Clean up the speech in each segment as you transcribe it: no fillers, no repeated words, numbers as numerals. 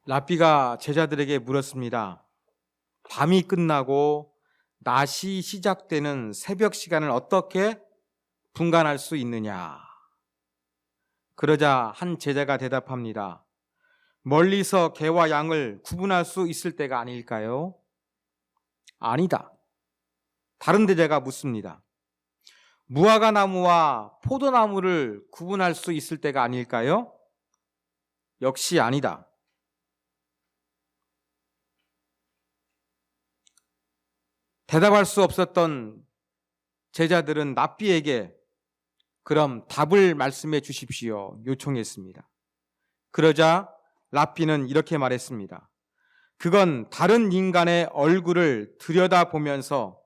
랍비가 제자들에게 물었습니다. 밤이 끝나고 낮이 시작되는 새벽 시간을 어떻게 분간할 수 있느냐? 그러자 한 제자가 대답합니다. 멀리서 개와 양을 구분할 수 있을 때가 아닐까요? 아니다. 다른 제자가 묻습니다. 무화과 나무와 포도나무를 구분할 수 있을 때가 아닐까요? 역시 아니다. 대답할 수 없었던 제자들은 랍비에게 그럼 답을 말씀해 주십시오 요청했습니다. 그러자 랍비는 이렇게 말했습니다. 그건 다른 인간의 얼굴을 들여다보면서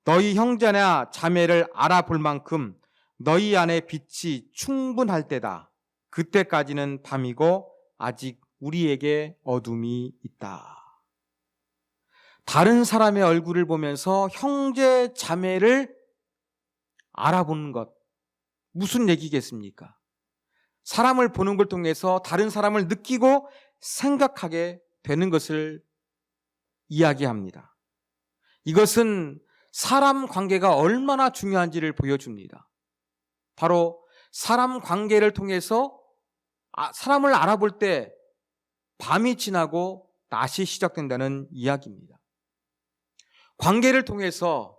너희 형제나 자매를 알아볼 만큼 너희 안에 빛이 충분할 때다. 그때까지는 밤이고 아직 우리에게 어둠이 있다. 다른 사람의 얼굴을 보면서 형제 자매를 알아보는 것, 무슨 얘기겠습니까? 사람을 보는 걸 통해서 다른 사람을 느끼고 생각하게 되는 것을 이야기합니다. 이것은 사람 관계가 얼마나 중요한지를 보여줍니다. 바로 사람 관계를 통해서 사람을 알아볼 때 밤이 지나고 낮이 시작된다는 이야기입니다. 관계를 통해서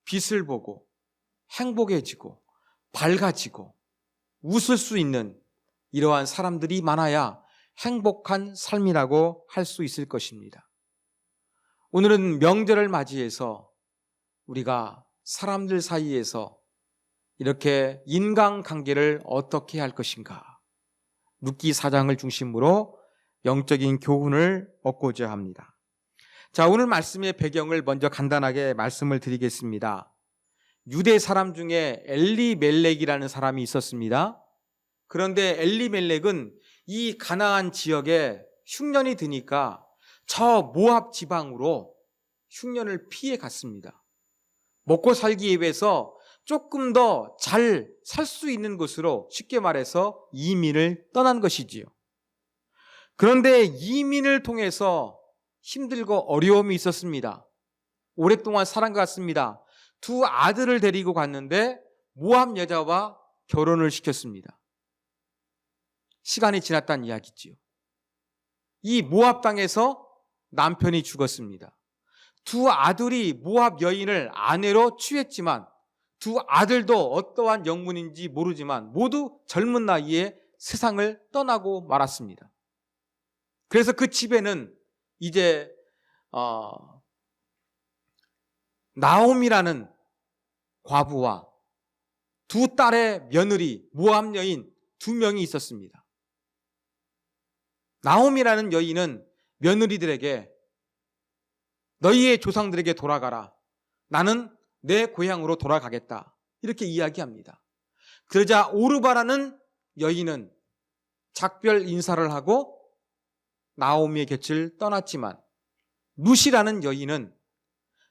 빛을 보고 행복해지고 밝아지고 웃을 수 있는 이러한 사람들이 많아야 행복한 삶이라고 할 수 있을 것입니다. 오늘은 명절을 맞이해서 우리가 사람들 사이에서 이렇게 인간관계를 어떻게 할 것인가? 룻기 4장을 중심으로 영적인 교훈을 얻고자 합니다. 자, 오늘 말씀의 배경을 먼저 간단하게 말씀을 드리겠습니다. 유대 사람 중에 엘리멜렉이라는 사람이 있었습니다. 그런데 엘리멜렉은 이 가나안 지역에 흉년이 드니까 저 모압 지방으로 흉년을 피해 갔습니다. 먹고 살기 위해서 조금 더 잘 살 수 있는 곳으로 쉽게 말해서 이민을 떠난 것이지요. 그런데 이민을 통해서 힘들고 어려움이 있었습니다. 오랫동안 살아간 것 같습니다. 두 아들을 데리고 갔는데 모압 여자와 결혼을 시켰습니다. 시간이 지났다는 이야기지요. 이 모압 땅에서 남편이 죽었습니다. 두 아들이 모압 여인을 아내로 취했지만 두 아들도 어떠한 영문인지 모르지만 모두 젊은 나이에 세상을 떠나고 말았습니다. 그래서 그 집에는 이제 나옴이라는 과부와 두 딸의 며느리 모압 여인 2명이 있었습니다. 나옴이라는 여인은 며느리들에게 너희의 조상들에게 돌아가라. 나는 내 고향으로 돌아가겠다. 이렇게 이야기합니다. 그러자 오르바라는 여인은 작별 인사를 하고 나오미의 곁을 떠났지만 룻이라는 여인은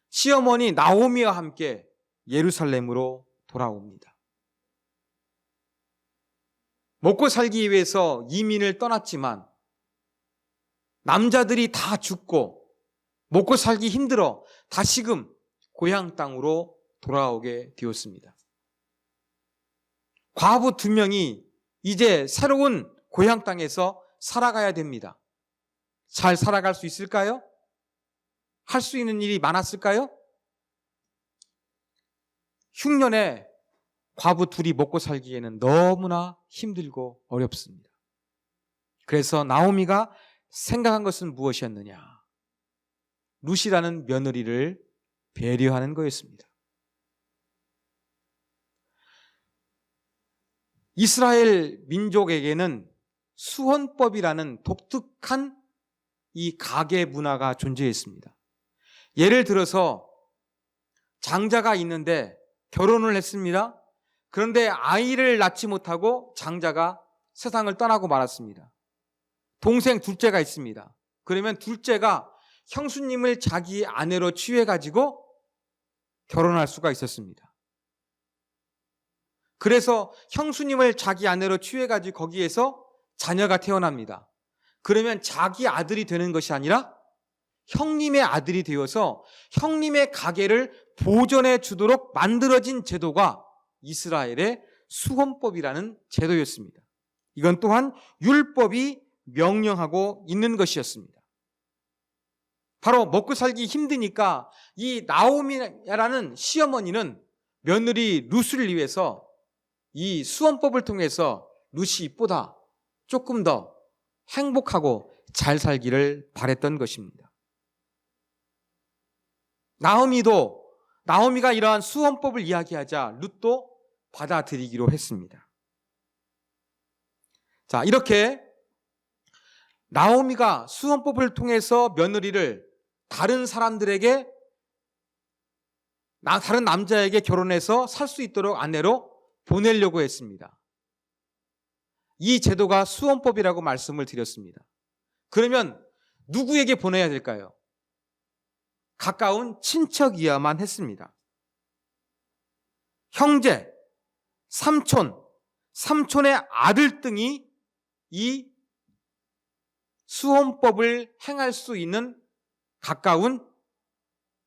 시어머니 나오미와 함께 예루살렘으로 돌아옵니다. 먹고 살기 위해서 이민을 떠났지만 남자들이 다 죽고 먹고 살기 힘들어 다시금 고향 땅으로 돌아오게 되었습니다. 과부 2명이 이제 새로운 고향 땅에서 살아가야 됩니다. 잘 살아갈 수 있을까요? 할 수 있는 일이 많았을까요? 흉년에 과부 2이 먹고 살기에는 너무나 힘들고 어렵습니다. 그래서 나오미가 생각한 것은 무엇이었느냐? 룻이라는 며느리를 배려하는 거였습니다. 이스라엘 민족에게는 수혼법이라는 독특한 이 가계 문화가 존재했습니다. 예를 들어서 장자가 있는데 결혼을 했습니다. 그런데 아이를 낳지 못하고 장자가 세상을 떠나고 말았습니다. 동생 둘째가 있습니다. 그러면 둘째가 형수님을 자기 아내로 취해가지고 결혼할 수가 있었습니다. 그래서 형수님을 자기 아내로 취해가지고 거기에서 자녀가 태어납니다. 그러면 자기 아들이 되는 것이 아니라 형님의 아들이 되어서 형님의 가계를 보존해 주도록 만들어진 제도가 이스라엘의 수혼법이라는 제도였습니다. 이건 또한 율법이 명령하고 있는 것이었습니다. 바로 먹고 살기 힘드니까 이 나오미라는 시어머니는 며느리 룻을 위해서 이 수혼법을 통해서 룻이 이보다 조금 더 행복하고 잘 살기를 바랬던 것입니다. 나오미가 이러한 수혼법을 이야기하자 룻도 받아들이기로 했습니다. 자, 이렇게 나오미가 수혼법을 통해서 며느리를 다른 남자에게 결혼해서 살 수 있도록 아내로 보내려고 했습니다. 이 제도가 수혼법이라고 말씀을 드렸습니다. 그러면 누구에게 보내야 될까요? 가까운 친척이어야만 했습니다. 형제, 삼촌의 아들 등이 이 수혼법을 행할 수 있는 가까운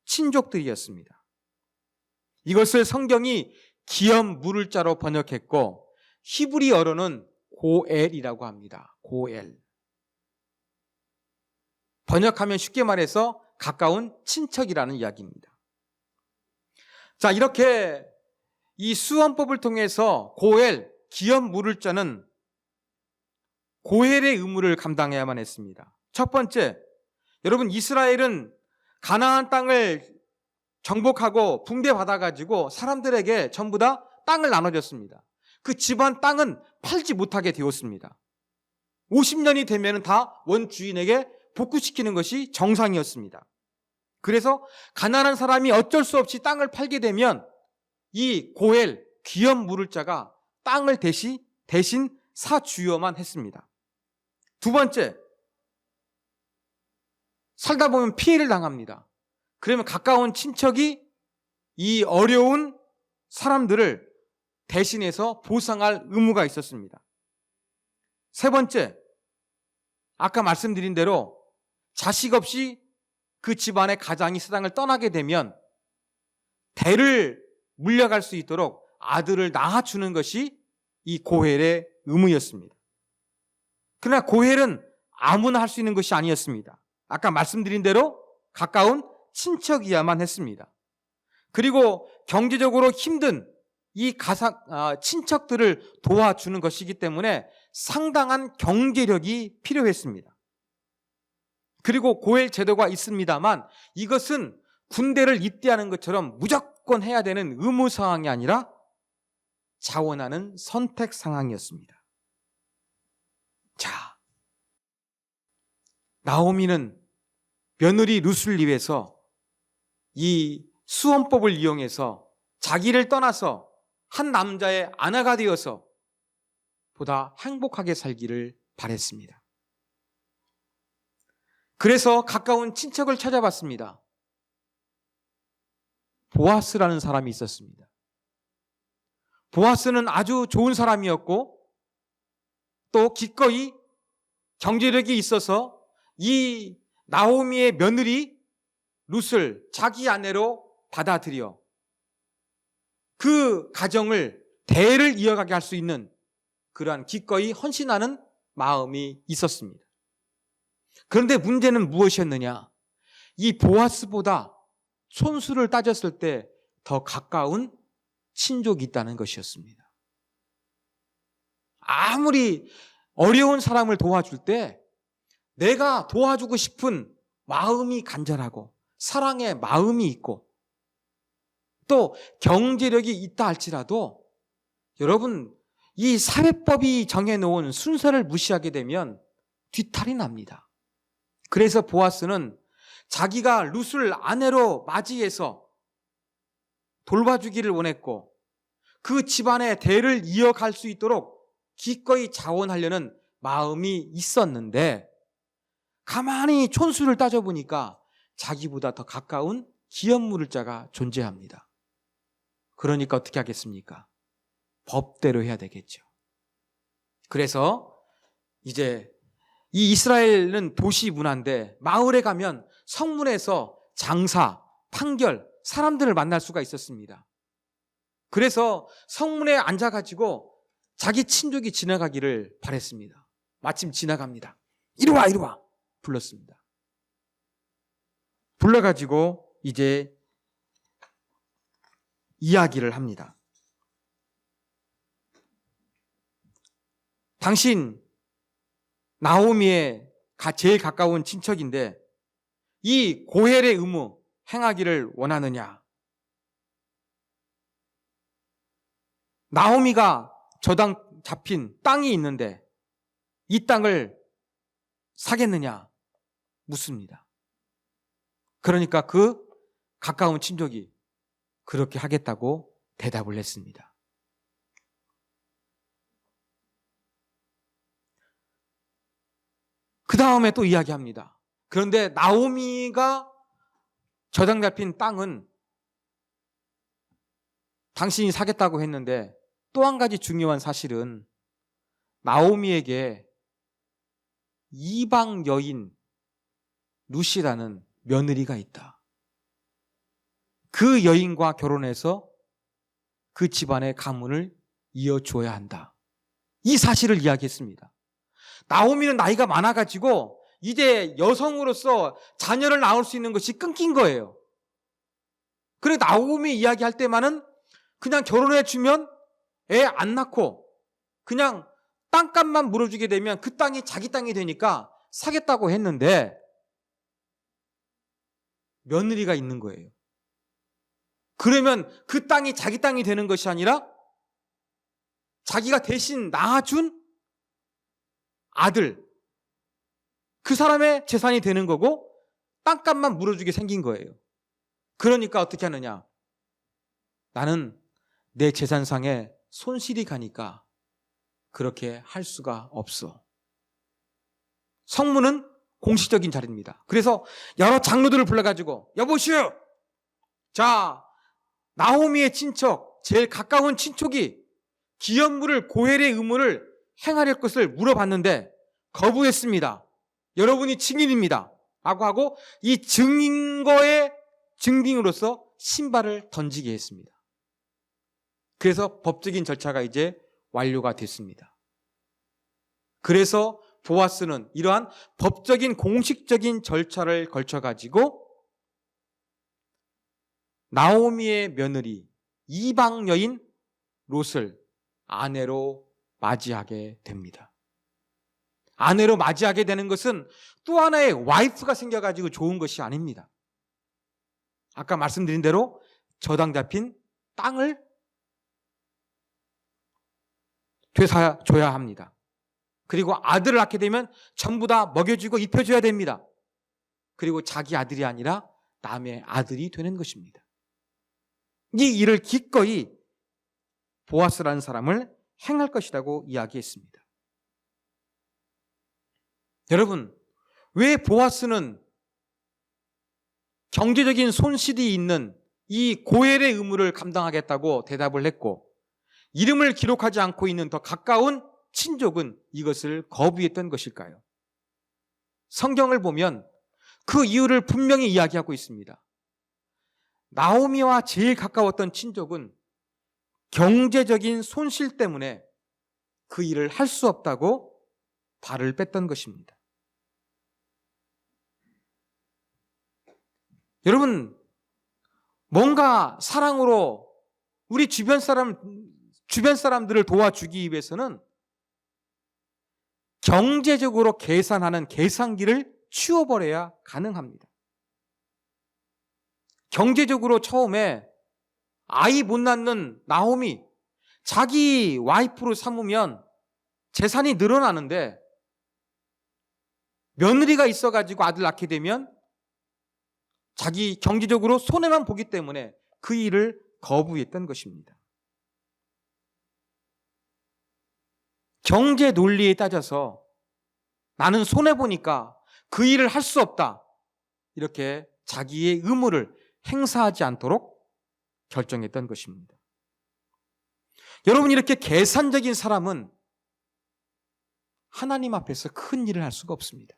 친족들이었습니다. 이것을 성경이 기염 물을 자로 번역했고 히브리어로는 고엘이라고 합니다. 고엘. 번역하면 쉽게 말해서 가까운 친척이라는 이야기입니다. 자, 이렇게 이 수혼법을 통해서 고엘, 기염 물을 자는 고엘의 의무를 감당해야만 했습니다. 첫 번째, 여러분 이스라엘은 가나안 땅을 정복하고 붕대받아가지고 사람들에게 전부 다 땅을 나눠줬습니다. 그 집안 땅은 팔지 못하게 되었습니다. 50년이 되면 다 원주인에게 복구시키는 것이 정상이었습니다. 그래서 가난한 사람이 어쩔 수 없이 땅을 팔게 되면 이 고엘, 기염 물을 자가 땅을 대신 사주어만 했습니다. 두 번째, 살다 보면 피해를 당합니다. 그러면 가까운 친척이 이 어려운 사람들을 대신해서 보상할 의무가 있었습니다. 세 번째, 아까 말씀드린 대로 자식 없이 그 집안의 가장이 세상을 떠나게 되면 대를 물려갈 수 있도록 아들을 낳아주는 것이 이 고헬의 의무였습니다. 그러나 고헬은 아무나 할 수 있는 것이 아니었습니다. 아까 말씀드린 대로 가까운 친척이야만 했습니다. 그리고 경제적으로 힘든 이 친척들을 도와주는 것이기 때문에 상당한 경제력이 필요했습니다. 그리고 고엘 제도가 있습니다만 이것은 군대를 입대하는 것처럼 무조건 해야 되는 의무 상황이 아니라 자원하는 선택 상황이었습니다. 자, 나오미는 며느리 룻을 위해서 이 수혼법을 이용해서 자기를 떠나서 한 남자의 아내가 되어서 보다 행복하게 살기를 바랬습니다. 그래서 가까운 친척을 찾아봤습니다. 보아스라는 사람이 있었습니다. 보아스는 아주 좋은 사람이었고 또 기꺼이 경제력이 있어서 이 나오미의 며느리 룻을 자기 아내로 받아들여 그 가정을 대를 이어가게 할 수 있는 그러한 기꺼이 헌신하는 마음이 있었습니다. 그런데 문제는 무엇이었느냐? 이 보아스보다 손수를 따졌을 때 더 가까운 친족이 있다는 것이었습니다. 아무리 어려운 사람을 도와줄 때 내가 도와주고 싶은 마음이 간절하고 사랑의 마음이 있고 또 경제력이 있다 할지라도 여러분 이 사회법이 정해놓은 순서를 무시하게 되면 뒤탈이 납니다. 그래서 보아스는 자기가 룻을 아내로 맞이해서 돌봐주기를 원했고 그 집안의 대를 이어갈 수 있도록 기꺼이 자원하려는 마음이 있었는데 가만히 촌수를 따져보니까 자기보다 더 가까운 기업 물을 자가 존재합니다. 그러니까 어떻게 하겠습니까? 법대로 해야 되겠죠. 그래서 이제 이 이스라엘은 도시 문화인데 마을에 가면 성문에서 장사, 판결, 사람들을 만날 수가 있었습니다. 그래서 성문에 앉아가지고 자기 친족이 지나가기를 바랬습니다. 마침 지나갑니다. 이리 와, 이리 와. 불렀습니다. 불러가지고 이제 이야기를 합니다. 당신 나오미의 제일 가까운 친척인데 이 고헬의 의무 행하기를 원하느냐? 나오미가 저당 잡힌 땅이 있는데 이 땅을 사겠느냐? 묻습니다. 그러니까 그 가까운 친족이 그렇게 하겠다고 대답을 했습니다. 그 다음에 또 이야기합니다. 그런데 나오미가 저당 잡힌 땅은 당신이 사겠다고 했는데 또 한 가지 중요한 사실은 나오미에게 이방 여인 루시라는 며느리가 있다. 그 여인과 결혼해서 그 집안의 가문을 이어줘야 한다. 이 사실을 이야기했습니다. 나오미는 나이가 많아가지고 이제 여성으로서 자녀를 낳을 수 있는 것이 끊긴 거예요. 그래 나오미 이야기할 때만은 그냥 결혼해주면 애 안 낳고 그냥 땅값만 물어주게 되면 그 땅이 자기 땅이 되니까 사겠다고 했는데 며느리가 있는 거예요. 그러면 그 땅이 자기 땅이 되는 것이 아니라 자기가 대신 낳아준 아들, 그 사람의 재산이 되는 거고 땅값만 물어주게 생긴 거예요. 그러니까 어떻게 하느냐? 나는 내 재산상에 손실이 가니까 그렇게 할 수가 없어. 성문은 공식적인 자리입니다. 그래서 여러 장로들을 불러가지고 여보시오! 자, 나오미의 친척, 제일 가까운 친척이 기업물을 고헬의 의무를 행하려 것을 물어봤는데 거부했습니다. 여러분이 증인입니다. 라고 하고 이 증거의 증빙으로서 신발을 던지게 했습니다. 그래서 법적인 절차가 이제 완료가 됐습니다. 그래서 보아스는 이러한 법적인 공식적인 절차를 걸쳐가지고 나오미의 며느리 이방 여인 롯을 아내로 맞이하게 됩니다. 아내로 맞이하게 되는 것은 또 하나의 와이프가 생겨가지고 좋은 것이 아닙니다. 아까 말씀드린 대로 저당 잡힌 땅을 되사줘야 합니다. 그리고 아들을 낳게 되면 전부 다 먹여주고 입혀줘야 됩니다. 그리고 자기 아들이 아니라 남의 아들이 되는 것입니다. 이 일을 기꺼이 보아스라는 사람을 행할 것이라고 이야기했습니다. 여러분, 왜 보아스는 경제적인 손실이 있는 이 고헬의 의무를 감당하겠다고 대답을 했고 이름을 기록하지 않고 있는 더 가까운 친족은 이것을 거부했던 것일까요? 성경을 보면 그 이유를 분명히 이야기하고 있습니다. 나오미와 제일 가까웠던 친족은 경제적인 손실 때문에 그 일을 할 수 없다고 발을 뺐던 것입니다. 여러분, 뭔가 사랑으로 우리 주변 사람들을 도와주기 위해서는 경제적으로 계산하는 계산기를 치워버려야 가능합니다. 경제적으로 처음에 아이 못 낳는 나오미, 자기 와이프로 삼으면 재산이 늘어나는데 며느리가 있어가지고 아들 낳게 되면 자기 경제적으로 손해만 보기 때문에 그 일을 거부했던 것입니다. 경제 논리에 따져서 나는 손해보니까 그 일을 할 수 없다. 이렇게 자기의 의무를 행사하지 않도록 결정했던 것입니다. 여러분, 이렇게 계산적인 사람은 하나님 앞에서 큰 일을 할 수가 없습니다.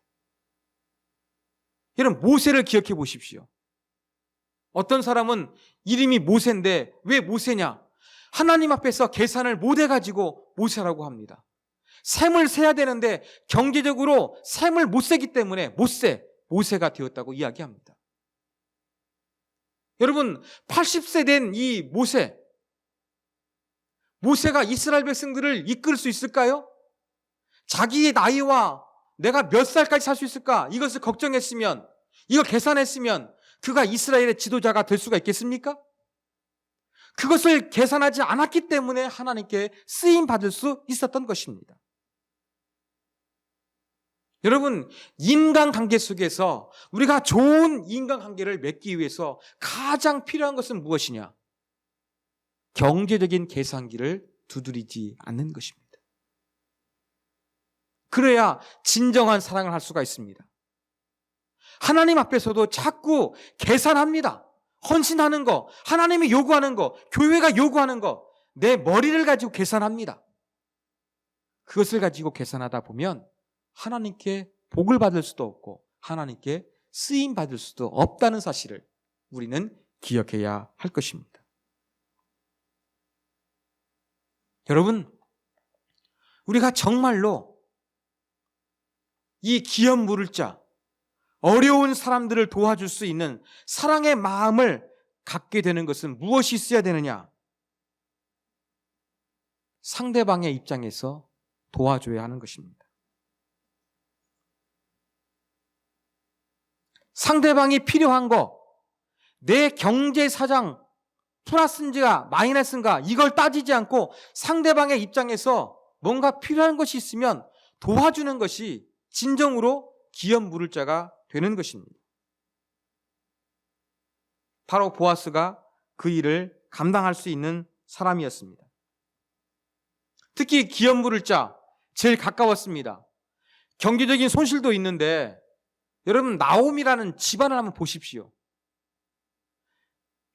여러분, 모세를 기억해 보십시오. 어떤 사람은 이름이 모세인데 왜 모세냐? 하나님 앞에서 계산을 못 해가지고 모세라고 합니다. 셈을 세야 되는데 경제적으로 셈을 못 세기 때문에 모세가 되었다고 이야기합니다. 여러분, 80세 된 이 모세가 이스라엘 백성들을 이끌 수 있을까요? 자기의 나이와 내가 몇 살까지 살 수 있을까? 이것을 걱정했으면, 이거 계산했으면 그가 이스라엘의 지도자가 될 수가 있겠습니까? 그것을 계산하지 않았기 때문에 하나님께 쓰임받을 수 있었던 것입니다. 여러분, 인간관계 속에서 우리가 좋은 인간관계를 맺기 위해서 가장 필요한 것은 무엇이냐? 경제적인 계산기를 두드리지 않는 것입니다. 그래야 진정한 사랑을 할 수가 있습니다. 하나님 앞에서도 자꾸 계산합니다. 헌신하는 거, 하나님이 요구하는 거, 교회가 요구하는 거, 내 머리를 가지고 계산합니다. 그것을 가지고 계산하다 보면 하나님께 복을 받을 수도 없고 하나님께 쓰임 받을 수도 없다는 사실을 우리는 기억해야 할 것입니다. 여러분, 우리가 정말로 이 기업 물을 자, 어려운 사람들을 도와줄 수 있는 사랑의 마음을 갖게 되는 것은 무엇이 있어야 되느냐? 상대방의 입장에서 도와줘야 하는 것입니다. 상대방이 필요한 거, 내 경제 사정 플러스인가 마이너스인가 이걸 따지지 않고 상대방의 입장에서 뭔가 필요한 것이 있으면 도와주는 것이 진정으로 기업 물을 자가 되는 것입니다. 바로 보아스가 그 일을 감당할 수 있는 사람이었습니다. 특히 기업 물을 자 제일 가까웠습니다. 경제적인 손실도 있는데 여러분, 나옴이라는 집안을 한번 보십시오.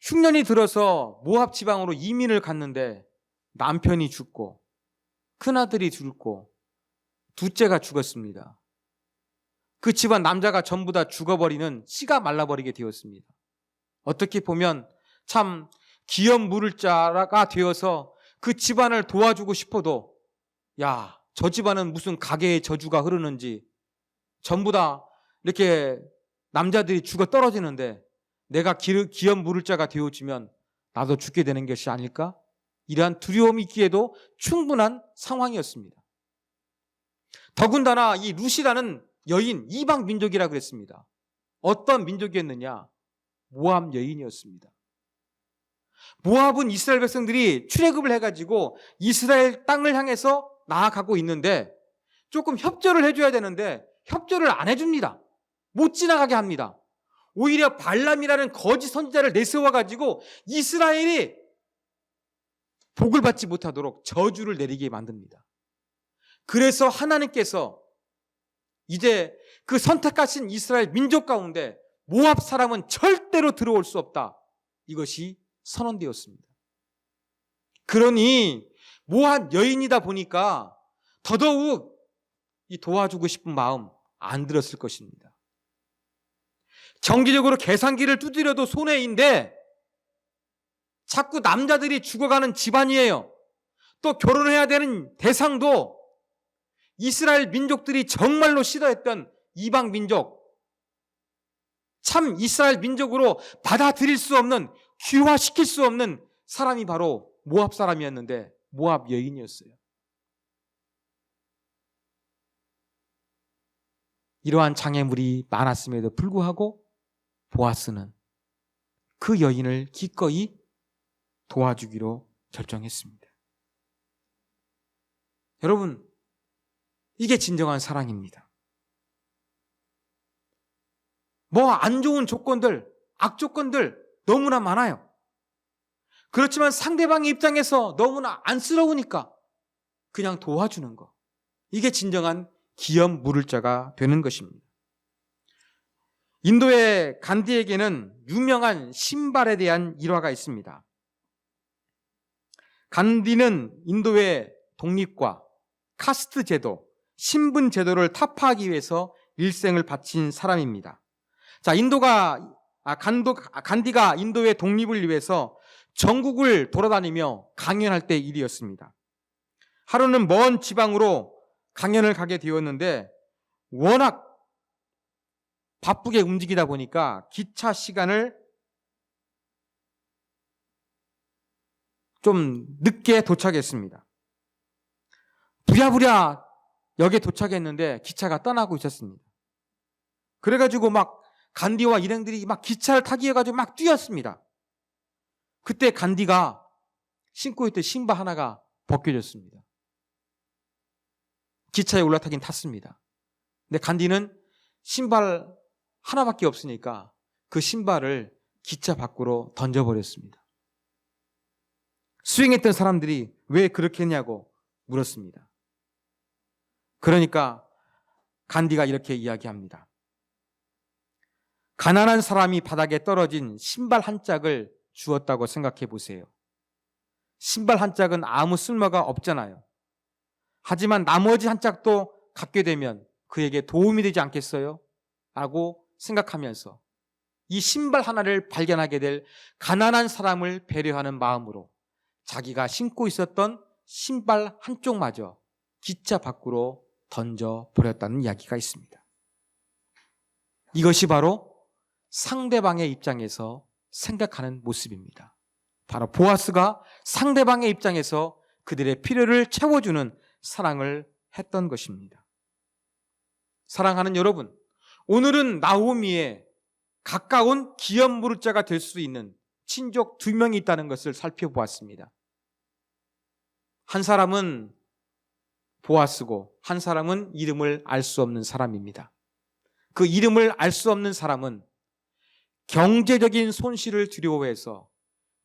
흉년이 들어서 모압 지방으로 이민을 갔는데 남편이 죽고 큰아들이 죽고 둘째가 죽었습니다. 그 집안 남자가 전부 다 죽어버리는, 씨가 말라버리게 되었습니다. 어떻게 보면 참 기업 물을 자가 되어서 그 집안을 도와주고 싶어도 저 집안은 무슨 가게의 저주가 흐르는지 전부 다 이렇게 남자들이 죽어 떨어지는데 내가 기업 물을 자가 되어주면 나도 죽게 되는 것이 아닐까? 이러한 두려움이 있기에도 충분한 상황이었습니다. 더군다나 이 룻이라는 여인, 이방 민족이라 그랬습니다. 어떤 민족이었느냐? 모압 여인이었습니다. 모압은 이스라엘 백성들이 출애굽을 해가지고 이스라엘 땅을 향해서 나아가고 있는데 조금 협조를 해줘야 되는데 협조를 안 해줍니다. 못 지나가게 합니다. 오히려 발람이라는 거짓 선지자를 내세워가지고 이스라엘이 복을 받지 못하도록 저주를 내리게 만듭니다. 그래서 하나님께서 이제 그 선택하신 이스라엘 민족 가운데 모압 사람은 절대로 들어올 수 없다. 이것이 선언되었습니다. 그러니 모압 여인이다 보니까 더더욱 이 도와주고 싶은 마음 안 들었을 것입니다. 경제적으로 계산기를 두드려도 손해인데 자꾸 남자들이 죽어가는 집안이에요. 또 결혼해야 되는 대상도 이스라엘 민족들이 정말로 싫어했던 이방 민족, 참 이스라엘 민족으로 받아들일 수 없는, 귀화시킬 수 없는 사람이 바로 모압 사람이었는데 모압 여인이었어요. 이러한 장애물이 많았음에도 불구하고 보아스는 그 여인을 기꺼이 도와주기로 결정했습니다. 여러분, 이게 진정한 사랑입니다. 안 좋은 조건들, 악조건들 너무나 많아요. 그렇지만 상대방의 입장에서 너무나 안쓰러우니까 그냥 도와주는 거. 이게 진정한 기업 물을 자가 되는 것입니다. 인도의 간디에게는 유명한 신발에 대한 일화가 있습니다. 간디는 인도의 독립과 카스트 제도, 신분 제도를 타파하기 위해서 일생을 바친 사람입니다. 자, 간디가 인도의 독립을 위해서 전국을 돌아다니며 강연할 때 일이었습니다. 하루는 먼 지방으로 강연을 가게 되었는데 워낙 바쁘게 움직이다 보니까 기차 시간을 좀 늦게 도착했습니다. 부랴부랴 역에 도착했는데 기차가 떠나고 있었습니다. 그래가지고 막 간디와 일행들이 막 기차를 타기 해가지고 막 뛰었습니다. 그때 간디가 신고 있던 신발 하나가 벗겨졌습니다. 기차에 올라타긴 탔습니다. 근데 간디는 신발 하나밖에 없으니까 그 신발을 기차 밖으로 던져버렸습니다. 수행했던 사람들이 왜 그렇게 했냐고 물었습니다. 그러니까 간디가 이렇게 이야기합니다. 가난한 사람이 바닥에 떨어진 신발 한 짝을 주었다고 생각해 보세요. 신발 한 짝은 아무 쓸모가 없잖아요. 하지만 나머지 한 짝도 갖게 되면 그에게 도움이 되지 않겠어요? 라고 생각하면서 이 신발 하나를 발견하게 될 가난한 사람을 배려하는 마음으로 자기가 신고 있었던 신발 한쪽마저 기차 밖으로 던져버렸다는 이야기가 있습니다. 이것이 바로 상대방의 입장에서 생각하는 모습입니다. 바로 보아스가 상대방의 입장에서 그들의 필요를 채워주는 사랑을 했던 것입니다. 사랑하는 여러분, 오늘은 나오미의 가까운 기업무릇자가 될 수 있는 친족 2명이 있다는 것을 살펴보았습니다. 한 사람은 보아스고 한 사람은 이름을 알 수 없는 사람입니다. 그 이름을 알 수 없는 사람은 경제적인 손실을 두려워해서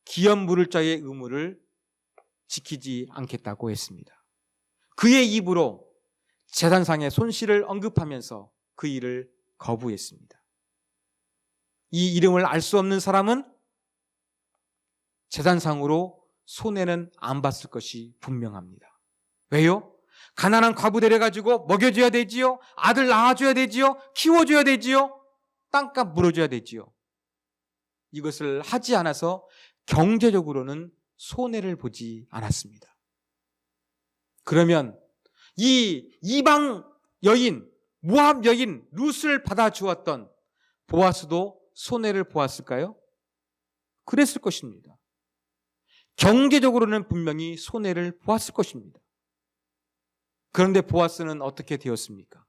기업무릇자의 의무를 지키지 않겠다고 했습니다. 그의 입으로 재산상의 손실을 언급하면서 그 일을 거부했습니다. 이 이름을 알 수 없는 사람은 재산상으로 손해는 안 봤을 것이 분명합니다. 왜요? 가난한 과부 데려가지고 먹여줘야 되지요? 아들 낳아줘야 되지요? 키워줘야 되지요? 땅값 물어줘야 되지요? 이것을 하지 않아서 경제적으로는 손해를 보지 않았습니다. 그러면 이 이방 여인, 모압 여인 룻을 받아주었던 보아스도 손해를 보았을까요? 그랬을 것입니다. 경제적으로는 분명히 손해를 보았을 것입니다. 그런데 보아스는 어떻게 되었습니까?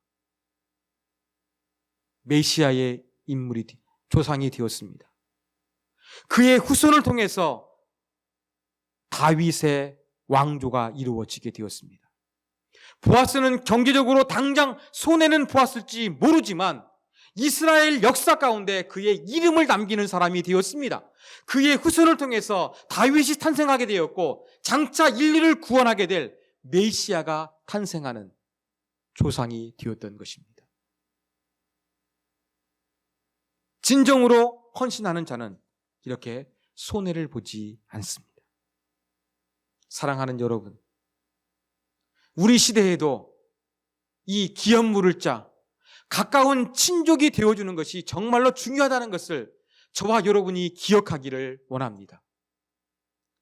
메시아의 조상이 되었습니다. 그의 후손을 통해서 다윗의 왕조가 이루어지게 되었습니다. 보아스는 경제적으로 당장 손해는 보았을지 모르지만 이스라엘 역사 가운데 그의 이름을 남기는 사람이 되었습니다. 그의 후손을 통해서 다윗이 탄생하게 되었고 장차 인류를 구원하게 될 메시아가 탄생하는 조상이 되었던 것입니다. 진정으로 헌신하는 자는 이렇게 손해를 보지 않습니다. 사랑하는 여러분, 우리 시대에도 이 기업무릇자, 가까운 친족이 되어주는 것이 정말로 중요하다는 것을 저와 여러분이 기억하기를 원합니다.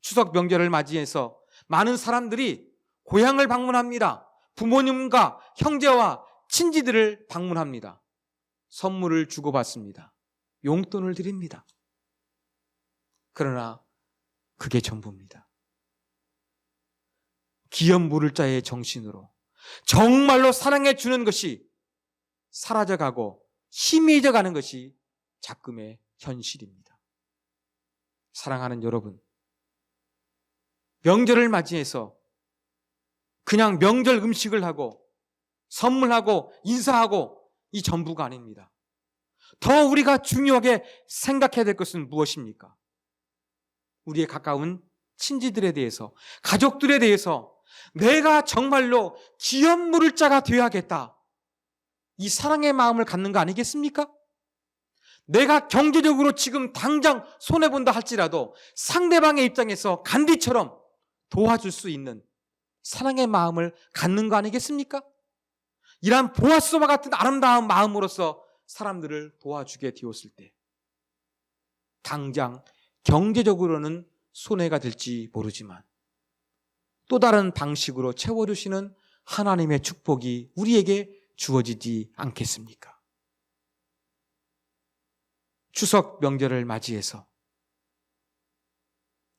추석 명절을 맞이해서 많은 사람들이 고향을 방문합니다. 부모님과 형제와 친지들을 방문합니다. 선물을 주고받습니다. 용돈을 드립니다. 그러나 그게 전부입니다. 기업무릇자의 정신으로 정말로 사랑해 주는 것이 사라져가고 희미해져 가는 것이 작금의 현실입니다. 사랑하는 여러분, 명절을 맞이해서 그냥 명절 음식을 하고 선물하고 인사하고 이 전부가 아닙니다. 더 우리가 중요하게 생각해야 될 것은 무엇입니까? 우리의 가까운 친지들에 대해서, 가족들에 대해서 내가 정말로 기업무릇자가 되어야겠다. 이 사랑의 마음을 갖는 거 아니겠습니까? 내가 경제적으로 지금 당장 손해본다 할지라도 상대방의 입장에서 간디처럼 도와줄 수 있는 사랑의 마음을 갖는 거 아니겠습니까? 이러한 보아스와 같은 아름다운 마음으로서 사람들을 도와주게 되었을 때 당장 경제적으로는 손해가 될지 모르지만 또 다른 방식으로 채워주시는 하나님의 축복이 우리에게 주어지지 않겠습니까? 추석 명절을 맞이해서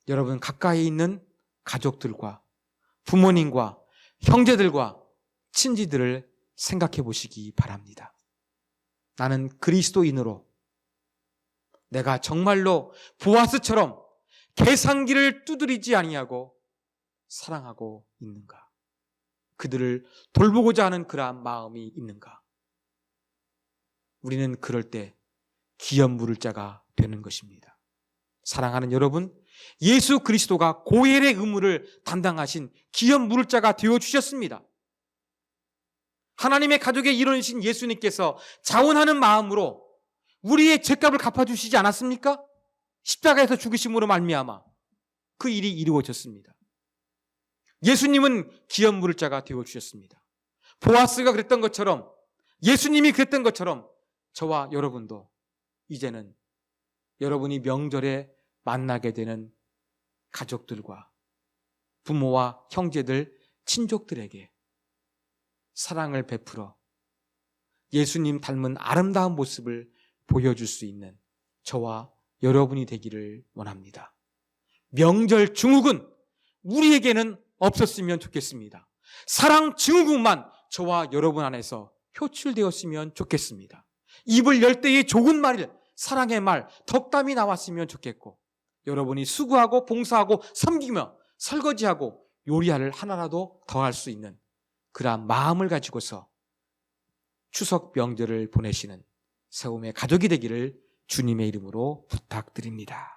여러분 가까이 있는 가족들과 부모님과 형제들과 친지들을 생각해 보시기 바랍니다. 나는 그리스도인으로 내가 정말로 보아스처럼 계산기를 두드리지 아니하고 사랑하고 있는가? 그들을 돌보고자 하는 그러한 마음이 있는가? 우리는 그럴 때 기업 물을 자가 되는 것입니다. 사랑하는 여러분, 예수 그리스도가 고엘의 의무를 담당하신 기업 물을 자가 되어주셨습니다. 하나님의 가족의 일원이신 예수님께서 자원하는 마음으로 우리의 죄값을 갚아주시지 않았습니까? 십자가에서 죽으심으로 말미암아 그 일이 이루어졌습니다. 예수님은 기업 물을 자가 되어주셨습니다. 보아스가 그랬던 것처럼, 예수님이 그랬던 것처럼 저와 여러분도 이제는 여러분이 명절에 만나게 되는 가족들과 부모와 형제들, 친족들에게 사랑을 베풀어 예수님 닮은 아름다운 모습을 보여줄 수 있는 저와 여러분이 되기를 원합니다. 명절 증후군 우리에게는 없었으면 좋겠습니다. 사랑 증후군만 저와 여러분 안에서 표출되었으면 좋겠습니다. 입을 열 때의 좋은 말, 사랑의 말, 덕담이 나왔으면 좋겠고 여러분이 수고하고 봉사하고 섬기며 설거지하고 요리를 하나라도 더할 수 있는 그러한 마음을 가지고서 추석 명절을 보내시는 세움의 가족이 되기를 주님의 이름으로 부탁드립니다.